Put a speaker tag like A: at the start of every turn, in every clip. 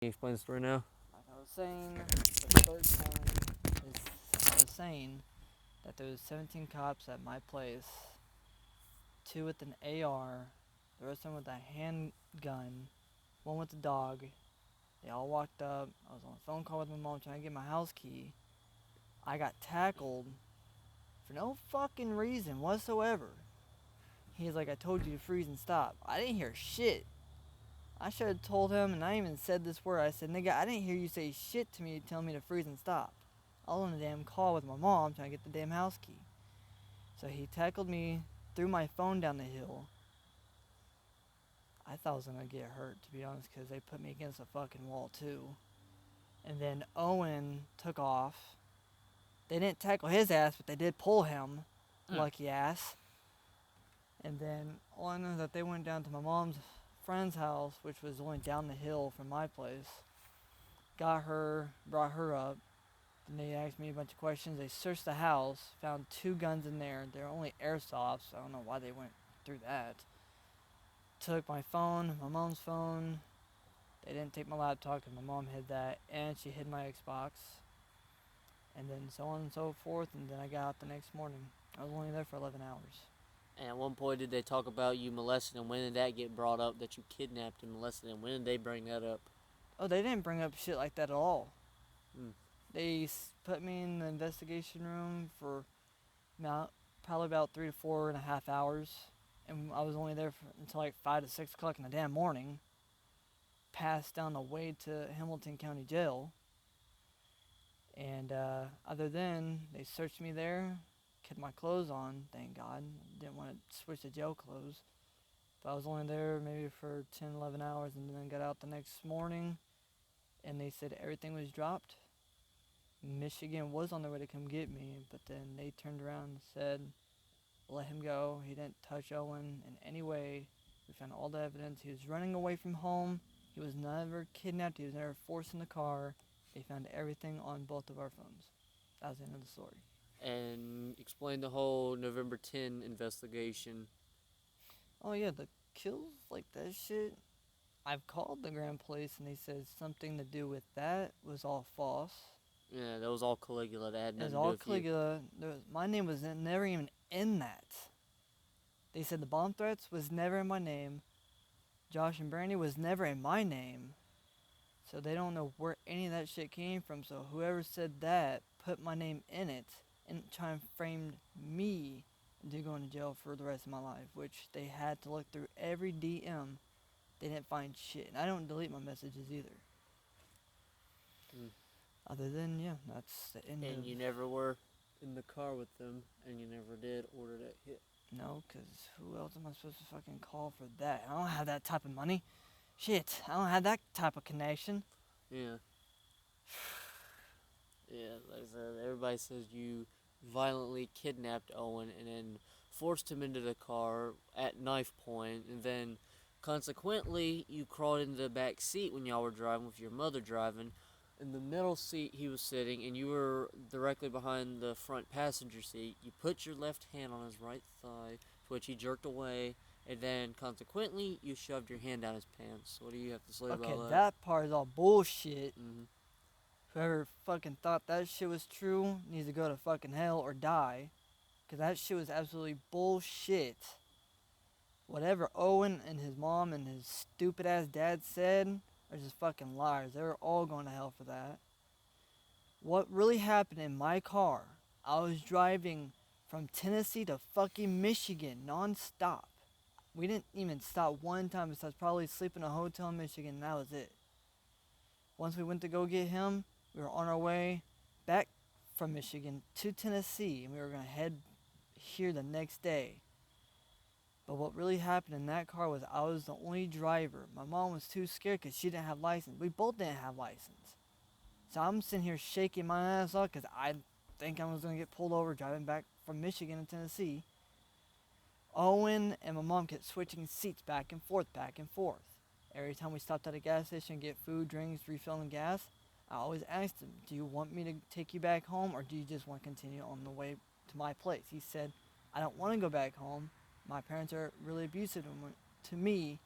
A: Can you explain the story now?
B: Like I was saying, the first one is I was saying that there was 17 cops at my place, 2 with an AR, the rest of them with a handgun, 1 with a dog. They all walked up. I was on a phone call with my mom trying to get my house key. I got tackled for no fucking reason whatsoever. He's like, I told you to freeze and stop. I didn't hear shit. I should have told him, and I even said this word. I said, nigga, I didn't hear you say shit to me telling me to freeze and stop. I was on a damn call with my mom trying to get the damn house key. So he tackled me, threw my phone down the hill. I thought I was going to get hurt, to be honest, because they put me against a fucking wall, too. And then Owen took off. They didn't tackle his ass, but they did pull him. Lucky ass. And then all I know is that they went down to my mom's friend's house, which was only down the hill from my place. Got her, brought her up. Then they asked me a bunch of questions. They searched the house, found 2 guns in there. They're only airsofts. I don't know why they went through that. Took my phone, my mom's phone. They didn't take my laptop because my mom hid that, and she hid my Xbox. And then so on and so forth, and then I got out the next morning. I was only there for 11 hours.
A: And at one point, did they talk about you molesting him? When did that get brought up, that you kidnapped and molested him? When did they bring that up?
B: Oh, they didn't bring up shit like that at all.
A: Mm.
B: They put me in the investigation room for probably about 3 to 4.5 hours. And I was only there until like 5 to 6 o'clock in the damn morning. Passed down the way to Hamilton County Jail. And other than, they searched me there, kept my clothes on, thank God. Didn't want to switch to jail clothes. But I was only there maybe for 10, 11 hours, and then got out the next morning. And they said everything was dropped. Michigan was on their way to come get me, but then they turned around and said, let him go. He didn't touch Owen in any way. We found all the evidence. He was running away from home. He was never kidnapped. He was never forced in the car. They found everything on both of our phones. That was the end of the story.
A: And explain the whole November 10 investigation.
B: Oh yeah, the kills, like that shit. I've called the Grand Police and they said something to do with that was all false.
A: Yeah, that was all Caligula. That had
B: It
A: nothing
B: was
A: to do
B: all
A: with you.
B: Caligula. My name was never even in that. They said the bomb threats was never in my name. Josh and Brandi was never in my name. So they don't know where any of that shit came from. So whoever said that put my name in it and try and framed me into going to jail for the rest of my life, which they had to look through every DM. They didn't find shit. And I don't delete my messages either.
A: Mm.
B: Other than, yeah, that's the end of...
A: And you never were in the car with them, and you never did order that hit.
B: No, because who else am I supposed to fucking call for that? I don't have that type of money. Shit, I don't have that type of connection.
A: Yeah. Yeah, like I said, everybody says you violently kidnapped Owen and then forced him into the car at knife point, and then consequently you crawled into the back seat when y'all were driving with your mother driving. In the middle seat he was sitting, and you were directly behind the front passenger seat. You put your left hand on his right thigh, to which he jerked away, and then consequently you shoved your hand down his pants. What do you have to say about that?
B: Okay, that part is all bullshit.
A: Mm-hmm.
B: Whoever fucking thought that shit was true needs to go to fucking hell or die. Because that shit was absolutely bullshit. Whatever Owen and his mom and his stupid ass dad said are just fucking liars. They were all going to hell for that. What really happened in my car, I was driving from Tennessee to fucking Michigan non-stop. We didn't even stop one time besides probably sleep in a hotel in Michigan, and that was it. Once we went to go get him, we were on our way back from Michigan to Tennessee, and we were going to head here the next day. But what really happened in that car was I was the only driver. My mom was too scared because she didn't have license. We both didn't have license. So I'm sitting here shaking my ass off because I think I was going to get pulled over driving back from Michigan to Tennessee. Owen and my mom kept switching seats back and forth, back and forth. Every time we stopped at a gas station and get food, drinks, refilling gas, I always asked him, do you want me to take you back home or do you just want to continue on the way to my place? He said, I don't want to go back home. My parents are really abusive to me,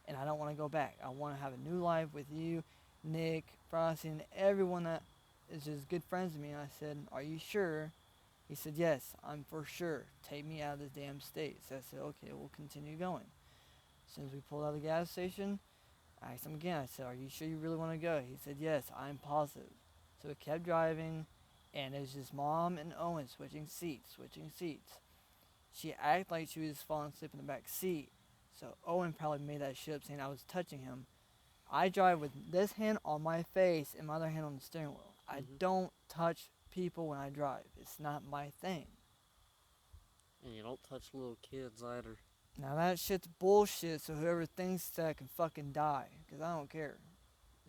B: and I don't want to go back. I want to have a new life with you Nick, Frosty, and everyone that is just good friends with me. And I said, "Are you sure?" He said, "Yes, I'm for sure. Take me out of this damn state." So I said, "Okay, we'll continue going." As soon as we pulled out of the gas station, I asked him again. I said, "Are you sure you really want to go?" He said, "Yes, I'm positive." So we kept driving, and it was just Mom and Owen switching seats, switching seats. She acted like she was falling asleep in the back seat. So Owen probably made that shit up saying I was touching him. I drive with this hand on my face and my other hand on the steering wheel. I don't touch people when I drive. It's not my thing.
A: And you don't touch little kids either.
B: Now that shit's bullshit, so whoever thinks that can fucking die. Because I don't care.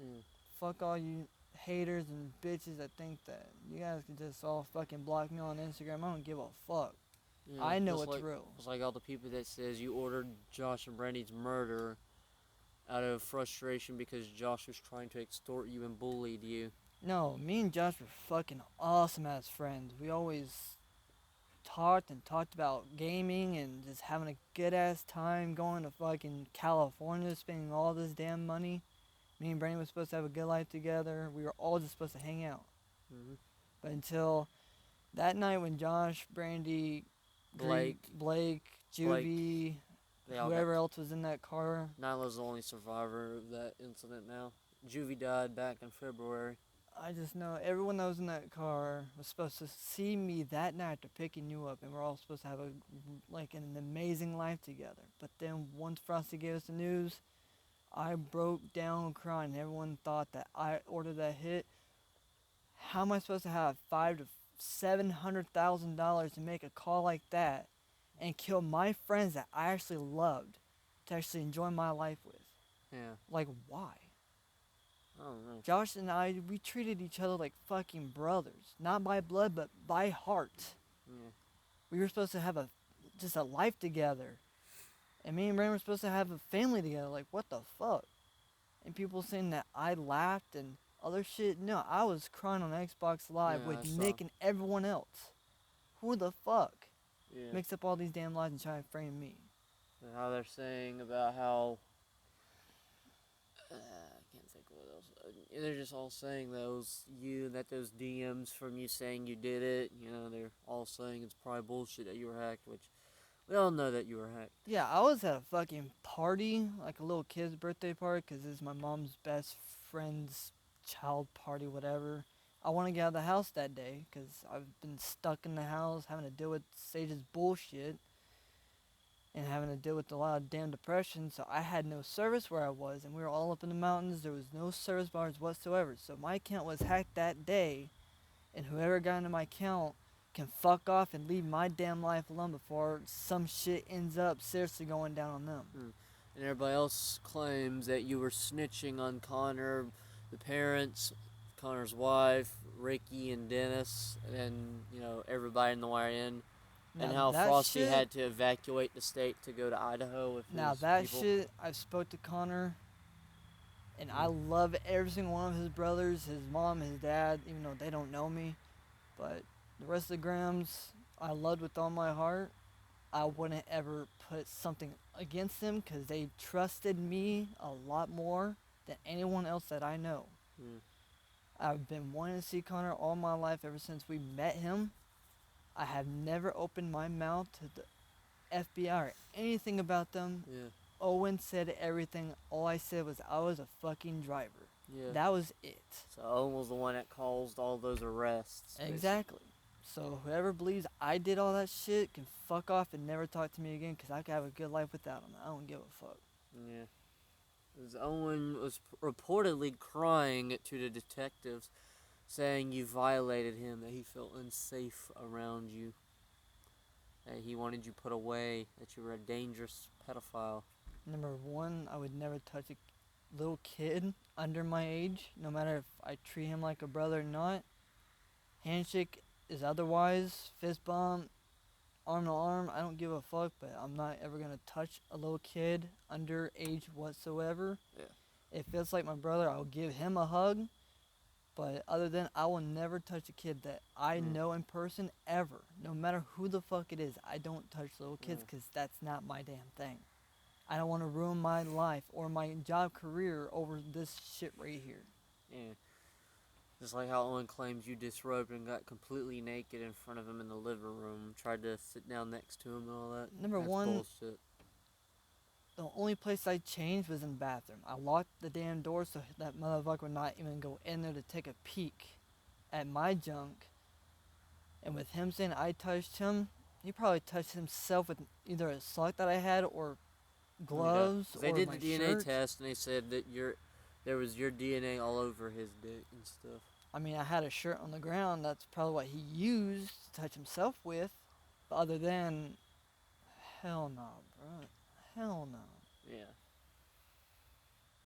A: Mm.
B: Fuck all you haters and bitches that think that. You guys can just all fucking block me on Instagram. I don't give a fuck.
A: Yeah,
B: I know
A: just
B: it's
A: like,
B: real.
A: It's like all the people that says you ordered Josh and Brandy's murder out of frustration because Josh was trying to extort you and bullied you.
B: No, me and Josh were fucking awesome as friends. We always talked about gaming and just having a good ass time going to fucking California, spending all this damn money. Me and Brandon were supposed to have a good life together. We were all just supposed to hang out.
A: Mm-hmm.
B: But until that night when Josh, Brandy, Blake, Juvie, whoever else was in that car.
A: Nyla's the only survivor of that incident now. Juvie died back in February.
B: I just know everyone that was in that car was supposed to see me that night after picking you up, and we're all supposed to have an amazing life together. But then once Frosty gave us the news, I broke down crying. Everyone thought that I ordered that hit. How am I supposed to have $500,000 to $700,000 to make a call like that and kill my friends that I actually loved to actually enjoy my life with?
A: Yeah.
B: Like, why?
A: I don't know.
B: Josh and I, we treated each other like fucking brothers. Not by blood, but by heart.
A: Yeah.
B: We were supposed to have just a life together. And me and Brandon were supposed to have a family together. Like, what the fuck? And people saying that I laughed and other shit. No, I was crying on Xbox Live with Nick and everyone else. Who the fuck makes up all these damn lies and try to frame me?
A: And how they're saying about how... I can't think of what else. They're just all saying those DMs from you saying you did it. You know, they're all saying it's probably bullshit that you were hacked, which we all know that you were hacked.
B: Yeah, I was at a fucking party, like a little kid's birthday party, because this is my mom's best friend's child party, whatever. I want to get out of the house that day, because I've been stuck in the house, having to deal with Sage's bullshit, and having to deal with a lot of damn depression, so I had no service where I was, and we were all up in the mountains. There was no service bars whatsoever, so my account was hacked that day, and whoever got into my account can fuck off and leave my damn life alone before some shit ends up seriously going down on them.
A: And everybody else claims that you were snitching on Connor, the parents, Connor's wife, Ricky and Dennis, and, you know, everybody in the YGN. And how Frosty had to evacuate the state to go to Idaho with his people.
B: Shit, I spoke to Connor, and I love every single one of his brothers, his mom, his dad, even though they don't know me. But the rest of the Grahams, I loved with all my heart. I wouldn't ever put something against them because they trusted me a lot more than anyone else that I know. I've been wanting to see Connor all my life ever since we met him. I have never opened my mouth to the FBI or anything about them.
A: Yeah.
B: Owen said everything. All I said was I was a fucking driver.
A: Yeah.
B: That was it.
A: So Owen was the one that caused all those arrests.
B: Exactly. So whoever believes I did all that shit can fuck off and never talk to me again because I could have a good life without him. I don't give a fuck.
A: Yeah. Because Owen was reportedly crying to the detectives, saying you violated him, that he felt unsafe around you, that he wanted you put away, that you were a dangerous pedophile.
B: Number one, I would never touch a little kid under my age, no matter if I treat him like a brother or not. Handshake is otherwise. Fist bump, arm to arm, I don't give a fuck, but I'm not ever going to touch a little kid under age whatsoever.
A: Yeah.
B: If it's like my brother, I'll give him a hug. But other than, I will never touch a kid that I know in person, ever. No matter who the fuck it is, I don't touch little kids because that's not my damn thing. I don't want to ruin my life or my job career over this shit right here.
A: Yeah. Just like how Owen claims you disrobed and got completely naked in front of him in the living room, tried to sit down next to him and all that.
B: Number
A: That's
B: one,
A: bullshit.
B: the only place I changed was in the bathroom. I locked the damn door so that motherfucker would not even go in there to take a peek at my junk. And with him saying I touched him, he probably touched himself with either a sock that I had or gloves
A: They
B: or
A: did
B: my
A: the DNA
B: shirt.
A: test and they said that there was your DNA all over his dick and stuff.
B: I mean, I had a shirt on the ground. That's probably what he used to touch himself with. But other than, hell no, bro. Hell no.
A: Yeah.